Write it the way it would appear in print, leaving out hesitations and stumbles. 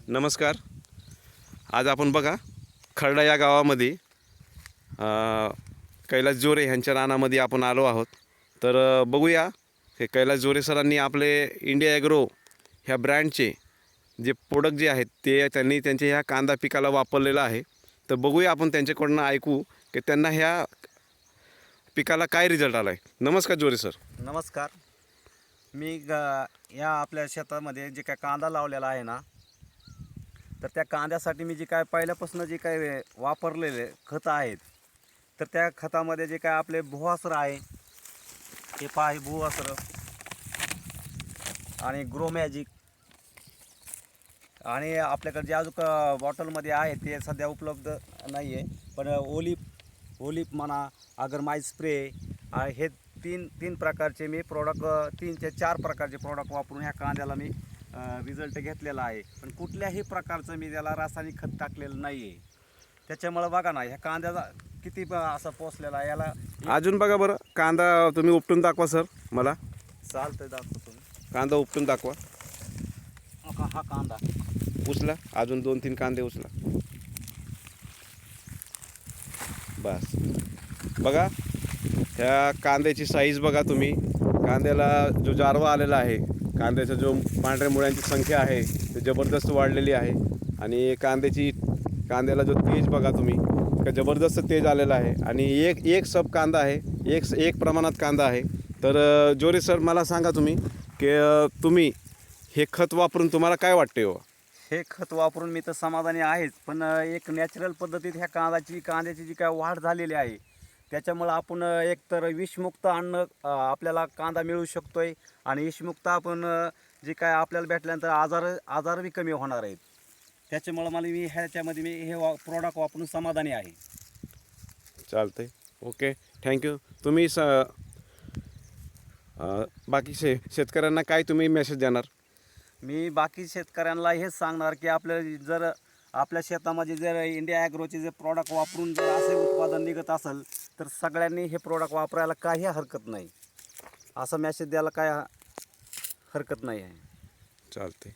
नमस्कार. आज आपण बघा खर्डा या गावामध्ये कैलास जोरे ह्यांच्या रानामध्ये आपण आलो आहोत. तर बघूया हे कैलास जोरे सरांनी आपले इंडिया ॲग्रो ह्या ब्रँडचे जे प्रोडक्ट जे आहेत ते त्यांनी त्यांच्या ह्या कांदा पिकाला वापरलेलं आहे. तर बघूया आपण त्यांच्याकडून ऐकू की त्यांना ह्या पिकाला काय रिझल्ट आला आहे. नमस्कार जोरे सर. नमस्कार. मी या आपल्या शेतामध्ये जे काय कांदा लावलेला आहे ना, तर त्या कांद्यासाठी मी जे काय पहिल्यापासून जे काय वापरलेले खतं आहेत, तर त्या खतामध्ये जे काय आपले भुवासर आहे, हे पहा, हे भुवासर आणि ग्रो मॅजिक, आणि आपल्याकडे जे अजून बॉटलमध्ये आहे ते सध्या उपलब्ध नाही आहे, पण ओलिप म्हणा, अगरमाइज स्प्रे, हे तीन प्रकारचे मी प्रोडक्ट, 3 ते 4 प्रकारचे प्रोडक्ट वापरून ह्या कांद्याला मी रिझल्ट घेतलेला आहे. पण कुठल्याही प्रकारचं मी त्याला रासायनिक खत टाकलेलं नाही आहे. त्याच्यामुळं बघा ना, ह्या कांद्याचा किती असं पोचलेला आहे. याला अजून बघा बरं, कांदा तुम्ही उपटून दाखवा सर मला. चालतं, दाखवतो तुम्ही. कांदा उपटून दाखवा. हा कांदा उचला, अजून 2-3 कांदे उचला. बस बघा ह्या कांद्याची साईज बघा तुम्ही. कांद्याला जो जारवा आलेला आहे, कांद्याचा जो पांढऱ्या मुळ्यांची संख्या आहे ते जबरदस्त वाढलेली आहे. आणि कांद्याला जो तेज बघा तुम्ही, का जबरदस्त तेज आलेला आहे. आणि एक सब कांदा आहे, एक प्रमाणात कांदा आहे. तर जोरे सर मला सांगा तुम्ही की तुम्ही हे खत वापरून तुम्हाला काय वाटते हो? हे खत वापरून मी तर समाधानी आहेच, पण एक नॅचरल पद्धतीत ह्या कांद्याची जी काय वाढ झालेली आहे, त्याच्यामुळं आपण एकतर विषमुक्त अन्न आपल्याला कांदा मिळू शकतोय, आणि विषमुक्त आपण जे काय आपल्याला भेटल्यानंतर आजारही कमी होणार आहेत. त्याच्यामुळं मी हे प्रोडक्ट वापरून समाधानी आहे. चालतंय, ओके, थँक्यू. तुम्ही बाकी शेतकऱ्यांना काय तुम्ही मेसेज देणार? मी बाकी शेतकऱ्यांना हेच सांगणार की आपल्या शेतामध्ये जर इंडिया ॲग्रोचे जे प्रॉडक्ट वापरून जर असे उत्पादन निघत असेल, तर सगळ्यांनी हे प्रॉडक्ट वापरायला काही हरकत नाही. असं मेसेज द्यायला काय हरकत नाही आहे. चालते.